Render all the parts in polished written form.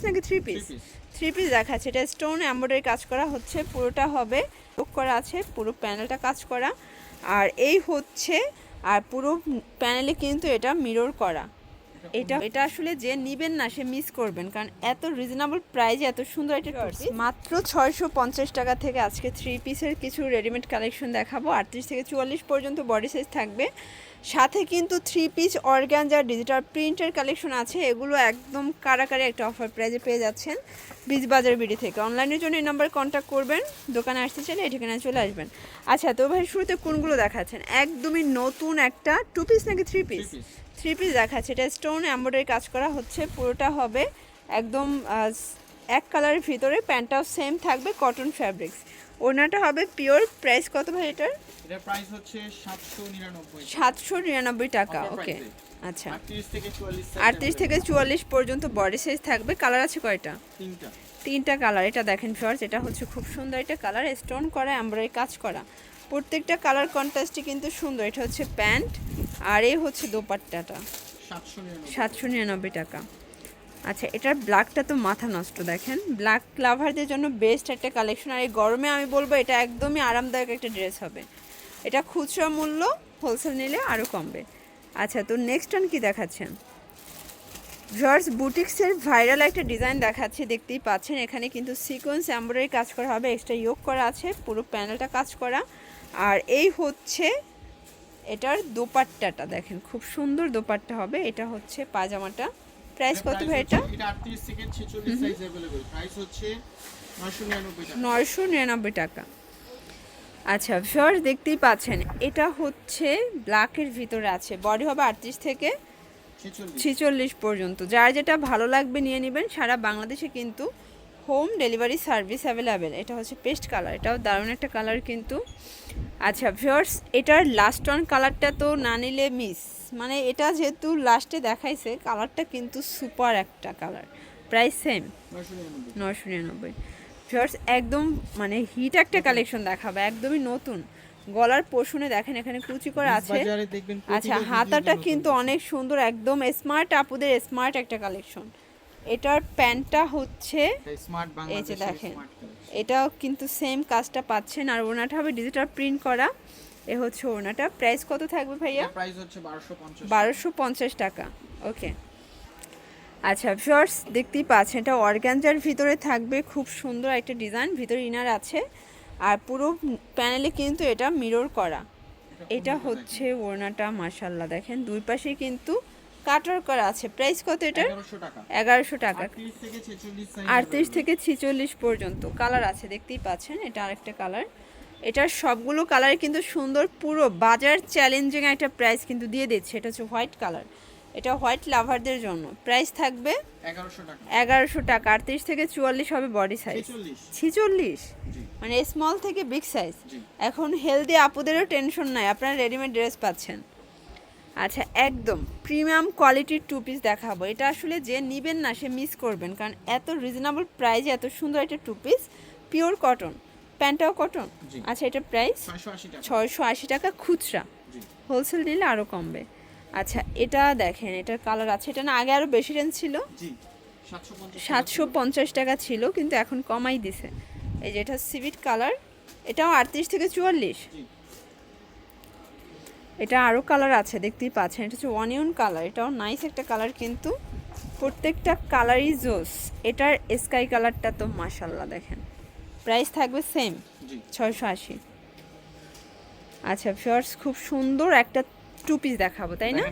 নাকি three piece? Three piece দেখাচ্ছে, এটা স্টোন এমব্রয়ডারি কাজ করা হচ্ছে, পুরোটা হবে বুক করা আছে, পুরো প্যানেলটা কাজ করা। আর এই হচ্ছে, আর পুরো প্যানেলে কিন্তু এটা মিরর করা। এটা এটা আসলে যে নিবেন না সে মিস করবেন, কারণ এত রিজনেবল প্রাইসে এত সুন্দর একটা পিস মাত্র 650 টাকা থেকে আজকে থ্রি পিসের কিছু রেডিমেড কালেকশন দেখাবো। 38 থেকে 44 পর্যন্ত বডি সাইজ থাকবে, সাথে কিন্তু থ্রি পিস অর্গানজা ডিজিটাল প্রিন্টের কালেকশন আছে। এগুলো একদম কারাকারি একটা অফার প্রাইজে পেয়ে যাচ্ছেন বীজবাজার বিডি থেকে। অনলাইনের জন্য এই নাম্বার কন্ট্যাক্ট করবেন, দোকানে আসতে চাইলে এই ঠিকানায় চলে আসবেন। আচ্ছা, তো ভাই শুরুতে কোনগুলো দেখাচ্ছেন? একদমই নতুন একটা টু পিস নাকি থ্রি পিস? থ্রি পিস দেখাচ্ছে, এটা স্টোন এমব্রয়ডারি কাজ করা হচ্ছে, পুরোটা হবে একদম এক কালারের ভিতরে, প্যান্টটাও সেম থাকবে, কটন ফ্যাব্রিক্স। ওনাটা হবে পিওর। প্রাইস কত ভাই এটার? এটার প্রাইস হচ্ছে 799 799 টাকা। ওকে, আচ্ছা। 38 থেকে 44 পর্যন্ত বডি সাইজ থাকবে। কালার আছে কয়টা? তিনটা কালার। এটা দেখেন ফিওর্স, এটা হচ্ছে খুব সুন্দর একটা কালার, স্টোন করা এমব্রয়ডারি কাজ করা, প্রত্যেকটা কালার কন্ট্রাস্টই কিন্তু সুন্দর। এটা হচ্ছে প্যান্ট, আর এই হচ্ছে দোপাট্টাটা। 799 টাকা। আচ্ছা, এটার ব্ল্যাকটা তো মাথা নষ্ট, দেখেন ব্ল্যাক লাভারদের জন্য বেস্ট একটা কালেকশন। আর এই গরমে আমি বলবো এটা একদমই আরামদায়ক একটা ড্রেস হবে। এটা খুচরা মূল্য, হোলসেল নিলে আরও কমবে। আচ্ছা, তো নেক্সট টান কি দেখাচ্ছেন? জর্জ বুটিক্সের ভাইরাল একটা ডিজাইন দেখাচ্ছে, দেখতেই পাচ্ছেন। এখানে কিন্তু সিকোয়েন্স এমব্রয়ডারি কাজ করা হবে, এক্সট্রা ইয়োগ করা আছে, পুরো প্যানেলটা কাজ করা। আর এই হচ্ছে এটার দোপাট্টাটা, দেখেন খুব সুন্দর দোপাট্টা হবে। এটা হচ্ছে পাজামাটা। প্রাইস কত ভাই এটা? এটা 38 থেকে 46 সাইজ अवेलेबल। প্রাইস হচ্ছে 999 টাকা। 999 টাকা। আচ্ছা ভিউয়ার্স, দেখতেই পাচ্ছেন এটা হচ্ছে ব্ল্যাকের ভিতরে আছে, বডি হবে 38 থেকে 46 পর্যন্ত। যার যেটা ভালো লাগবে নিয়ে নেবেন। সারা বাংলাদেশে কিন্তু হোম ডেলিভারি সার্ভিস অ্যাভেলেবেল। এটা হচ্ছে পেস্ট কালার, এটাও দারুণ একটা কালার কিন্তু। আচ্ছা ভিউয়ার্স, এটার লাস্ট অন কালারটা তো না নিলে মিস, মানে এটা যেহেতু লাস্টে দেখাইছে, কালারটা কিন্তু সুপার একটা কালার। Price same 999। ভিউয়ার্স, একদম মানে হিট একটা কালেকশন দেখাবে, একদমই নতুন। গলার পোর্শনে দেখেন এখানে কুচি করা আছে। আচ্ছা, হাতাটা কিন্তু অনেক সুন্দর, একদম স্মার্ট আপুদের স্মার্ট একটা কালেকশন। এটার প্যান্টটা হচ্ছে এই যে দেখেন, এটাও কিন্তু সেম কাজটা পাচ্ছেন। আর ওনাটা হবে ডিজিটাল প্রিন্ট করা। এ হচ্ছে ওনাটা। প্রাইস কত থাকবে ভাইয়া? প্রাইস হচ্ছে 1250 1250 টাকা। ওকে। আচ্ছা ভিউয়ার্স, দেখতেই পাচ্ছেন এটা অর্গানজার ভিতরে থাকবে, খুব সুন্দর একটা ডিজাইন, ভিতরে ইনার আছে, আর পুরো প্যানেলে কিন্তু এটা মিরর করা। এটা হচ্ছে ওড়নাটা, মাশাআল্লাহ দেখেন দুই পাশে কিন্তু কাটার করা আছে। প্রাইস কত এটা? 1100 টাকা। 38 থেকে 46 পর্যন্ত কালার আছে, দেখতেই পাচ্ছেন। এটা আরেকটা কালার। এটার সবগুলো কালার কিন্তু সুন্দর, পুরো বাজার চ্যালেঞ্জিং একটা প্রাইস কিন্তু দিয়ে দিচ্ছে। এটা হচ্ছে হোয়াইট কালার, এটা হোয়াইট লাভারদের জন্য। প্রাইস থাকবে 1100 টাকা। 38 থেকে 44 হবে বডি সাইজ। 46 মানে স্মল থেকে বিগ সাইজ। এখন হেলদি আপুদেরও টেনশন নাই, আপনারা রেডিমেড ড্রেস পাচ্ছেন। আচ্ছা, একদম প্রিমিয়াম কোয়ালিটির টু পিস দেখাবো। এটা আসলে যে নিবেন না সে মিস করবেন, কারণ এত রিজনেবল প্রাইসে এত সুন্দর একটা টু পিস, পিওর কটন, প্যান্টটাও কটন। আচ্ছা, এটা প্রাইস 680 টাকা খুচরা, হোলসেল নিলে আরও কমবে। আচ্ছা, এটা দেখেন, এটার কালার আছে, এটা না আগে আরও বেশি রেঞ্জ ছিল, 750 টাকা ছিল, কিন্তু এখন কমাই দিছে। এই যে এটা সিভিট কালার, এটাও 38 থেকে 44। এটা আরও কালার আছে, দেখতেই পাচ্ছেন। এটা হচ্ছে অনিয়ন কালার, এটাও নাইস একটা কালার কিন্তু, প্রত্যেকটা কালারই জোস। এটার স্কাই কালারটা তো মাশাআল্লাহ দেখেন। প্রাইস থাকবে সেম 680। আচ্ছা ভিউয়ার্স, খুব সুন্দর একটা টু পিস দেখাবো, তাই না?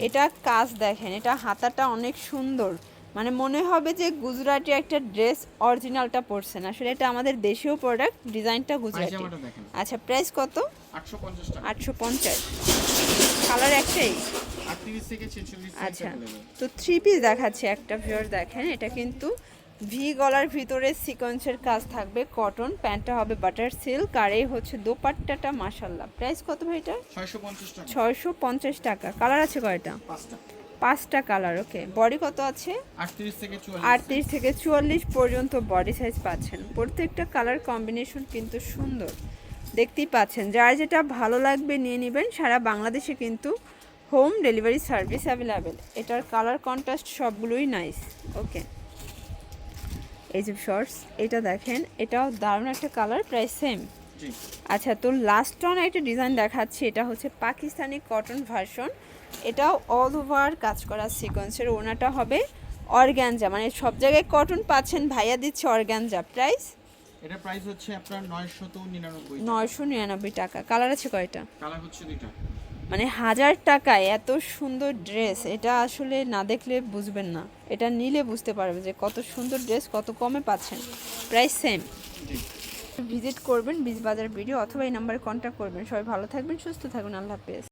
এটা কাজ দেখেন, এটা হাতাটা অনেক সুন্দর, মানে মনে হবে যে গুজরাটি একটা ড্রেস অরিজিনালটা পরছেন। আসলে এটা আমাদের দেশীয় প্রোডাক্ট, ডিজাইনটা গুজরাটি। আচ্ছা, প্রাইস কত? 850। কালার একটাই? আচ্ছা, তো থ্রি পিস দেখাচ্ছে একটা ভিউয়ার্স, দেখেন এটা কিন্তু ভি গলার ভিতরে সিকোয়েন্সের কাজ থাকবে, কটন, প্যান্টটা হবে বাটার সিল্ক, আর এই হচ্ছে দোপাট্টাটা মাশাআল্লাহ। প্রাইস কত ভাই এটা? 650 টাকা। কালার আছে কয়টা? 5টা কালার। ওকে, বডি কত আছে? 38 থেকে 44 পর্যন্ত বডি সাইজ পাচ্ছেন। প্রত্যেকটা কালার কম্বিনেশন কিন্তু সুন্দর, দেখতেই পাচ্ছেন। যার যেটা ভালো লাগবে নিয়ে নেবেন। সারা বাংলাদেশে কিন্তু হোম ডেলিভারি সার্ভিস অ্যাভেলেবেল। এটার কালার কন্ট্রাস্ট সবগুলোই নাইস। ওকে। এই যে শর্টস, এটা দেখেন, এটাও দারুণ একটা কালার, প্রায় সেম। জি আচ্ছা, তো লাস্ট অন একটা ডিজাইন দেখাচ্ছি, এটা হচ্ছে পাকিস্তানি কটন ভার্সন। এটাও অল ওভার কাজ করা সিকোয়েন্সের, ওনাটা হবে অর্গ্যানজা, মানে সব জায়গায় কটন পাচ্ছেন, ভাইয়া দিচ্ছে অর্গ্যানজা। প্রাইস এটা প্রাইস হচ্ছে আপনার 999 999 টাকা। কালার আছে কয়টা? কালার হচ্ছে দুইটা। মানে 1000 টাকায় এত সুন্দর ড্রেস, এটা আসলে না দেখলে বুঝবেন না, এটা নিলে বুঝতে পারবেন যে কত সুন্দর ড্রেস, কত কমে পাচ্ছেন। Price same. জি ভিজিট করবেন বীজ বাজার ভিডিও, অথবা এই নাম্বারে কন্ট্যাক্ট করবেন। সবাই ভালো থাকবেন, সুস্থ থাকবেন, আল্লাহ হাফেজ।